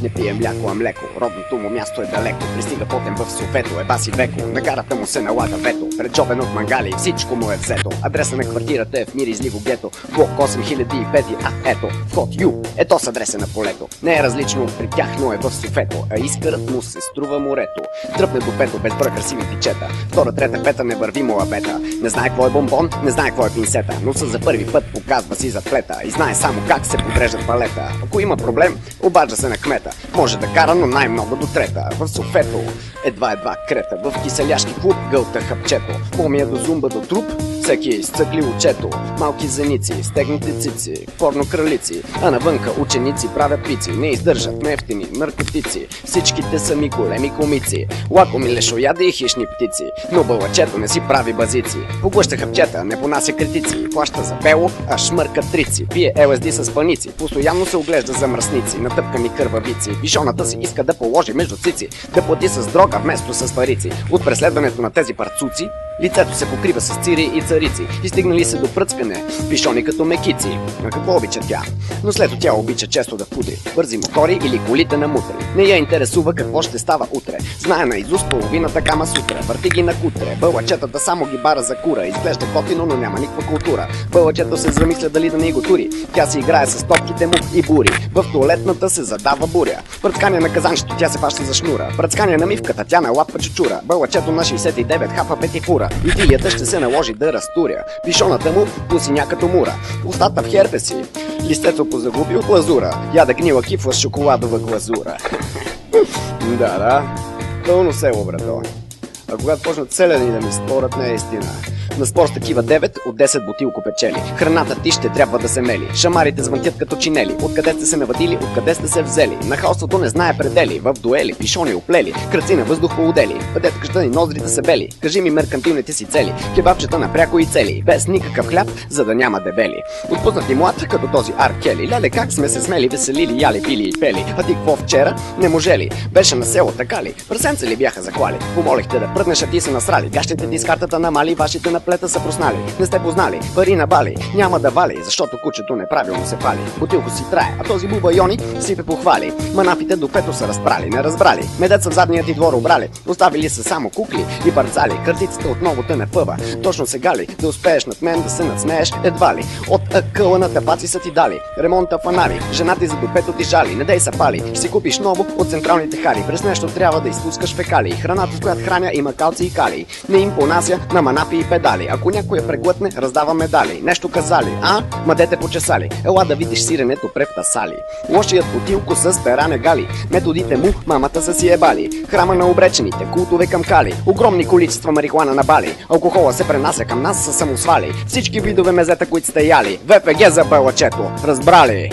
Не пие мляко, а млеко. Родното му място е далеко. Пристига потен в Софето, еба си веко. На гарата му се налага вето. Преджобен от мангали, всичко му е взето. Адреса на квартирата е в миризливо гето. Блок 8005, ето, вход Ю. Ето с адреса на полето. Не е различно при тях, но е в Софето. А искърът му се струва морето. Тръпне до пето, безброй красиви пичета. Втора, трета, пета, не върви му лабета. Не знае какво е бомбон, не знае какво е пинсета. Но за първи път показва си заплета. И знае само как се подреждат палета. Ако има проблем, обажда се на кмета. Може да кара, но най-много до трета. В Софето едва крета. В киселяшки клуб гълта хапчето. Помия до зумба до труп, всеки изцъкли очето. Малки зеници, стегнати цици, порно кралици. А навънка ученици правят пици. Не издържат нефтини наркотици. Всичките са ми големи комици. Лакоми лешояди и хищни птици. Но бълъчето не си прави базици. Поглъща хапчета, не понася критици. Плаща за бело, а шмърка трици. Пие ЛСД с паници. Постоянно се оглежда за мръсници. Натъпкани кървавици. Бишоната си иска да положи между цици. Да плати с дрога вместо с парици. От преследването на тези парцуци лицето се покрива с цири и царици. И стигнали се до пръцкане, пишони като мекици. А какво обича тя? Но след тя обича често да пудри бързи мотори или колите на мутри. Не я интересува какво ще става утре. Знае наизуст половината Кама Сутра. Върти ги на кутре. Бълъчетата само ги бара за кура. Изглежда готино, но няма никаква култура. Бълъчето се замисля дали да не го тури. Тя си играе с топките му и бури. В туалетната се задава буря. Пръцкание на казанчето, тя се фаща за шнура. Пръцкание на мивката, тя налапва чучура. Бълъчето на 69 хапа петифура. И филията ще се наложи да разтуря. Пишоната му посиня като мура. Устата в херпеси. Листето позагуби от лазура. Яда гнила кифла с шоколадова глазура. Да. Пълно село, брато. А когато почнат селяни да ми спорят, не е истина. На спор с такива 9 от 10 бутилко печели. Храната ти ще трябва да се мели. Шамарите звънтят като чинели. Откъде сте се навадили, откъде сте се взели. Нахалството не знае предели. В дуели, пишони оплели. Кръци на въздух поудели. Бъдете къща и ноздрите се бели. Кажи ми меркантилните си цели. Кебабчета напряко и цели. Без никакъв хляб, за да няма дебели. Отпуснати млад, като този Ар Кели. Леле, как сме се смели, веселили, яли, пили и пели. А ти какво вчера? Не може ли? Беше на село, така ли? Прасенца ли бяха заклали? Помолихте да пръднеш, а ти се насрали. Гащите ти с картата намали, вашите на плета са проснали. Не сте познали, пари на бали. Няма да вали, защото кучето неправилно се пали. Бутилко си трае, а този буба Йони сипе похвали. Манафите до пето са разпрали, не разбрали. Медеца в задния ти двор обрали. Оставили са само кукли и парцали. Картицата отново те напъва. Точно сега ли да успееш над мен да се надсмееш? Едва ли. От акъла на тапаци са ти дали. Ремонта фанали. Жена ти за до пето ти жали. Не дей са пали. Ще си купиш ново от централните хари. През нещо трябва да изпускаш фекали. Храната, с която храня, има калци и калий. Не им понася на манапи и педали. Ако някой я преглътне, раздава медали. Нещо казали, а? Мадете почесали. Ела да видиш сиренето превтасали. Лошият бутилко с перане гали. Методите му мамата са си ебали. Храма на обречените, култове към кали. Огромни количества марихуана на Бали. Алкохола се пренася към нас със самосвали. Всички видове мезета, които сте яли. ВПГ за бълъчето. Разбрали?